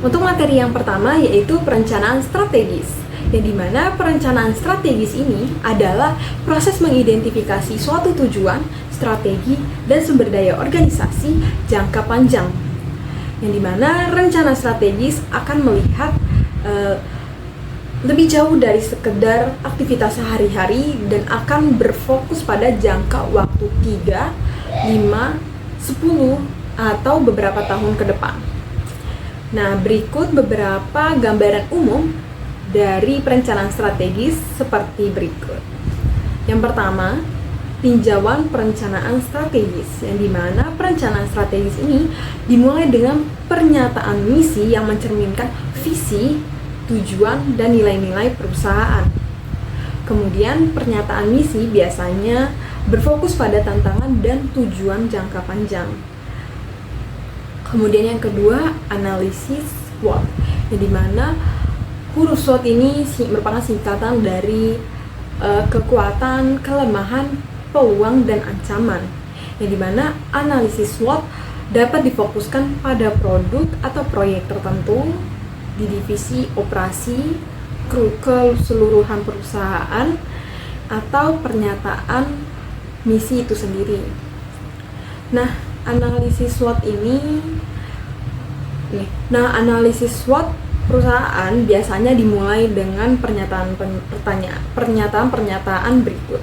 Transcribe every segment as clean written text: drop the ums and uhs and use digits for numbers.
Untuk materi yang pertama yaitu perencanaan strategis, yang dimana perencanaan strategis ini adalah proses mengidentifikasi suatu tujuan, strategi, dan sumber daya organisasi jangka panjang. Yang dimana rencana strategis akan melihat lebih jauh dari sekedar aktivitas sehari-hari dan akan berfokus pada jangka waktu 3, 5, 10, atau beberapa tahun ke depan. Nah, berikut beberapa gambaran umum dari perencanaan strategis seperti berikut. Yang pertama, tinjauan perencanaan strategis, yang dimana perencanaan strategis ini dimulai dengan pernyataan misi yang mencerminkan visi, tujuan, dan nilai-nilai perusahaan. Kemudian, pernyataan misi biasanya berfokus pada tantangan dan tujuan jangka panjang. Kemudian yang kedua, analisis SWOT, yang dimana huruf SWOT ini merupakan singkatan dari kekuatan, kelemahan, peluang, dan ancaman. Yang dimana analisis SWOT dapat difokuskan pada produk atau proyek tertentu di divisi operasi, keseluruhan perusahaan, atau pernyataan misi itu sendiri. Nah, analisis SWOT SWOT perusahaan biasanya dimulai dengan pernyataan berikut.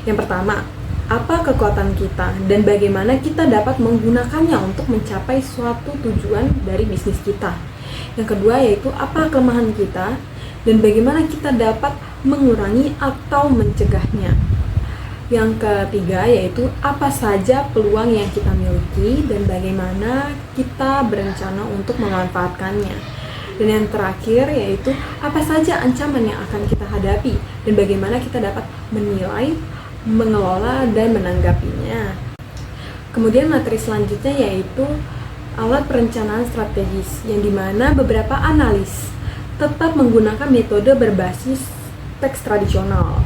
Yang pertama, apa kekuatan kita dan bagaimana kita dapat menggunakannya untuk mencapai suatu tujuan dari bisnis kita. Yang kedua yaitu apa kelemahan kita dan bagaimana kita dapat mengurangi atau mencegahnya. Yang ketiga yaitu apa saja peluang yang kita miliki dan bagaimana kita berencana untuk memanfaatkannya. Dan yang terakhir yaitu apa saja ancaman yang akan kita hadapi dan bagaimana kita dapat menilai, mengelola, dan menanggapinya. Kemudian materi selanjutnya yaitu alat perencanaan strategis, yang dimana beberapa analis tetap menggunakan metode berbasis teks tradisional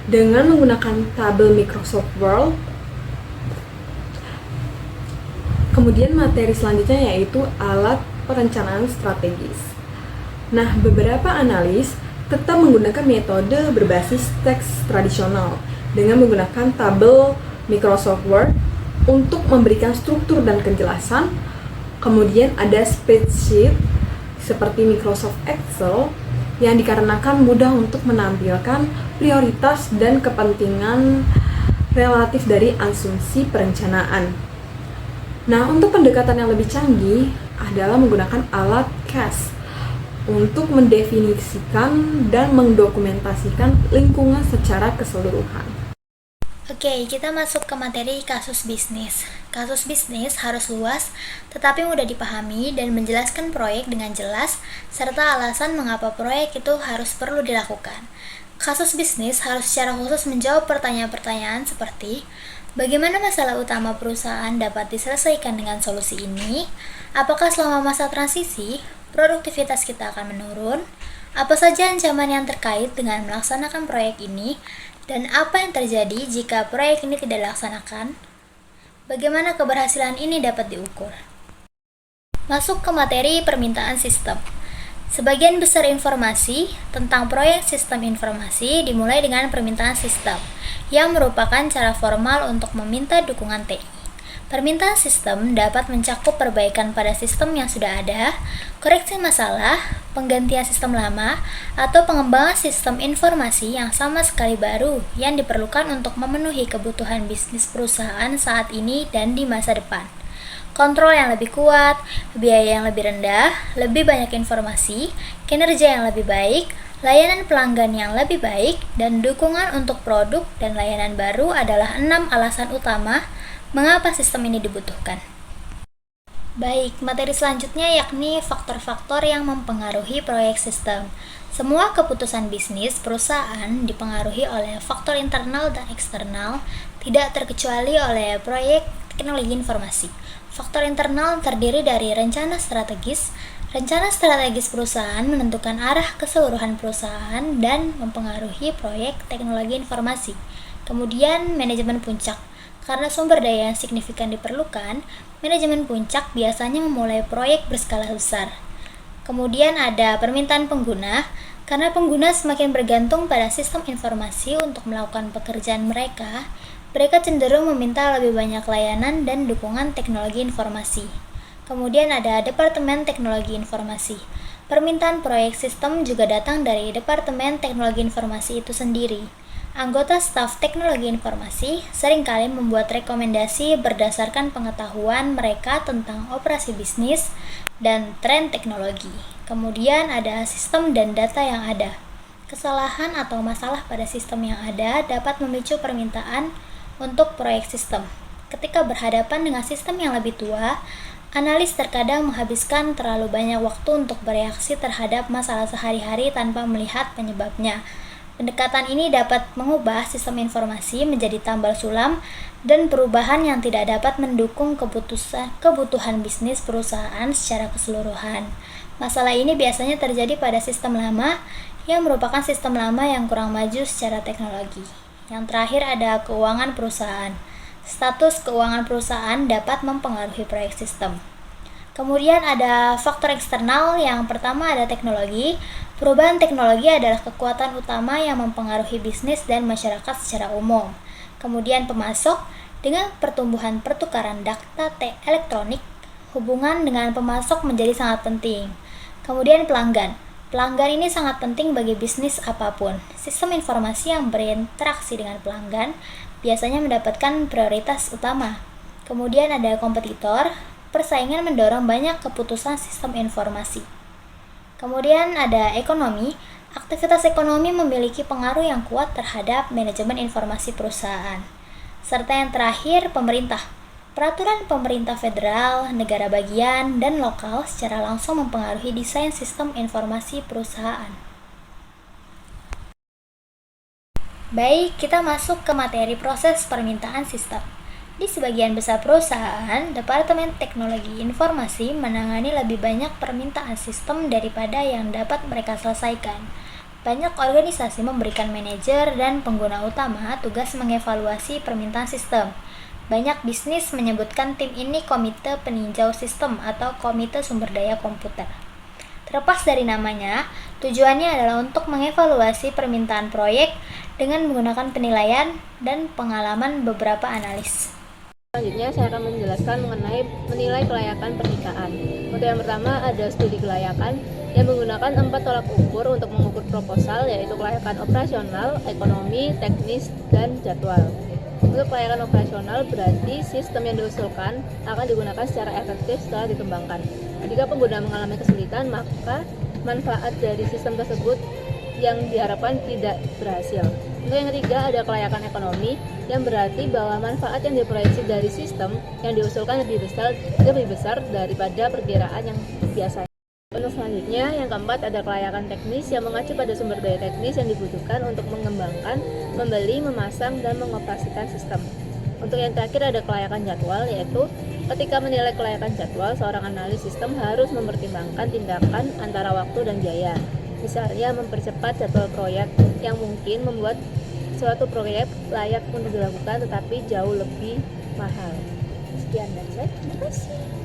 dengan menggunakan tabel Microsoft Word. Kemudian materi selanjutnya yaitu alat perencanaan strategis. Nah, beberapa analis tetap menggunakan metode berbasis teks tradisional dengan menggunakan tabel Microsoft Word untuk memberikan struktur dan kejelasan. Kemudian ada spreadsheet seperti Microsoft Excel yang dikarenakan mudah untuk menampilkan prioritas dan kepentingan relatif dari asumsi perencanaan. Nah, untuk pendekatan yang lebih canggih adalah menggunakan alat CAS untuk mendefinisikan dan mendokumentasikan lingkungan secara keseluruhan. Oke, kita masuk ke materi kasus bisnis. Kasus bisnis harus luas, tetapi mudah dipahami dan menjelaskan proyek dengan jelas, serta alasan mengapa proyek itu harus perlu dilakukan. Kasus bisnis harus secara khusus menjawab pertanyaan-pertanyaan seperti, bagaimana masalah utama perusahaan dapat diselesaikan dengan solusi ini? Apakah selama masa transisi, produktivitas kita akan menurun? Apa saja ancaman yang terkait dengan melaksanakan proyek ini? Dan apa yang terjadi jika proyek ini tidak dilaksanakan? Bagaimana keberhasilan ini dapat diukur? Masuk ke materi permintaan sistem. Sebagian besar informasi tentang proyek sistem informasi dimulai dengan permintaan sistem, yang merupakan cara formal untuk meminta dukungan TI. Permintaan sistem dapat mencakup perbaikan pada sistem yang sudah ada, koreksi masalah, penggantian sistem lama, atau pengembangan sistem informasi yang sama sekali baru yang diperlukan untuk memenuhi kebutuhan bisnis perusahaan saat ini dan di masa depan. Kontrol yang lebih kuat, biaya yang lebih rendah, lebih banyak informasi, kinerja yang lebih baik, layanan pelanggan yang lebih baik, dan dukungan untuk produk dan layanan baru adalah 6 alasan utama mengapa sistem ini dibutuhkan. Baik, materi selanjutnya yakni faktor-faktor yang mempengaruhi proyek sistem. Semua keputusan bisnis perusahaan dipengaruhi oleh faktor internal dan eksternal, tidak terkecuali oleh proyek teknologi informasi. Faktor internal terdiri dari rencana strategis. Rencana strategis perusahaan menentukan arah keseluruhan perusahaan dan mempengaruhi proyek teknologi informasi. Kemudian, manajemen puncak. Karena sumber daya yang signifikan diperlukan, manajemen puncak biasanya memulai proyek berskala besar. Kemudian ada permintaan pengguna, karena pengguna semakin bergantung pada sistem informasi untuk melakukan pekerjaan mereka cenderung meminta lebih banyak layanan dan dukungan teknologi informasi. Kemudian ada Departemen Teknologi Informasi. Permintaan proyek sistem juga datang dari Departemen Teknologi Informasi itu sendiri. Anggota staf teknologi informasi seringkali membuat rekomendasi berdasarkan pengetahuan mereka tentang operasi bisnis dan tren teknologi. Kemudian ada sistem dan data yang ada. Kesalahan atau masalah pada sistem yang ada dapat memicu permintaan untuk proyek sistem. Ketika berhadapan dengan sistem yang lebih tua, analis terkadang menghabiskan terlalu banyak waktu untuk bereaksi terhadap masalah sehari-hari tanpa melihat penyebabnya. Pendekatan ini dapat mengubah sistem informasi menjadi tambal sulam dan perubahan yang tidak dapat mendukung kebutuhan bisnis perusahaan secara keseluruhan. Masalah ini biasanya terjadi pada sistem lama yang merupakan sistem lama yang kurang maju secara teknologi. Yang terakhir ada keuangan perusahaan. Status keuangan perusahaan dapat mempengaruhi proyek sistem. Kemudian ada faktor eksternal. Yang pertama ada teknologi. Perubahan teknologi adalah kekuatan utama yang mempengaruhi bisnis dan masyarakat secara umum. Kemudian pemasok. Dengan pertumbuhan pertukaran data elektronik, hubungan dengan pemasok menjadi sangat penting. Kemudian pelanggan. Pelanggan ini sangat penting bagi bisnis apapun. Sistem informasi yang berinteraksi dengan pelanggan biasanya mendapatkan prioritas utama. Kemudian ada kompetitor. Persaingan mendorong banyak keputusan sistem informasi. Kemudian ada ekonomi. Aktivitas ekonomi memiliki pengaruh yang kuat terhadap manajemen informasi perusahaan. Serta yang terakhir, pemerintah. Peraturan pemerintah federal, negara bagian, dan lokal secara langsung mempengaruhi desain sistem informasi perusahaan. Baik, kita masuk ke materi proses permintaan sistem. Di sebagian besar perusahaan, Departemen Teknologi Informasi menangani lebih banyak permintaan sistem daripada yang dapat mereka selesaikan. Banyak organisasi memberikan manajer dan pengguna utama tugas mengevaluasi permintaan sistem. Banyak bisnis menyebutkan tim ini komite peninjau sistem atau komite sumber daya komputer. Terlepas dari namanya, tujuannya adalah untuk mengevaluasi permintaan proyek dengan menggunakan penilaian dan pengalaman beberapa analis. Selanjutnya saya akan menjelaskan mengenai menilai kelayakan permintaan. Untuk yang pertama ada studi kelayakan yang menggunakan 4 tolak ukur untuk mengukur proposal, yaitu kelayakan operasional, ekonomi, teknis, dan jadwal. Untuk kelayakan operasional berarti sistem yang diusulkan akan digunakan secara efektif setelah dikembangkan. Jika pengguna mengalami kesulitan, maka manfaat dari sistem tersebut yang diharapkan tidak berhasil. Untuk yang ketiga ada kelayakan ekonomi yang berarti bahwa manfaat yang diproyeksi dari sistem yang diusulkan lebih besar daripada perkiraan yang biasanya. Untuk selanjutnya yang keempat ada kelayakan teknis yang mengacu pada sumber daya teknis yang dibutuhkan untuk mengembangkan, membeli, memasang, dan mengoperasikan sistem. Untuk yang terakhir ada kelayakan jadwal, yaitu ketika menilai kelayakan jadwal, seorang analis sistem harus mempertimbangkan tindakan antara waktu dan biaya. Misalnya mempercepat jadwal proyek yang mungkin membuat suatu proyek layak untuk dilakukan tetapi jauh lebih mahal. Sekian dari saya, terima kasih.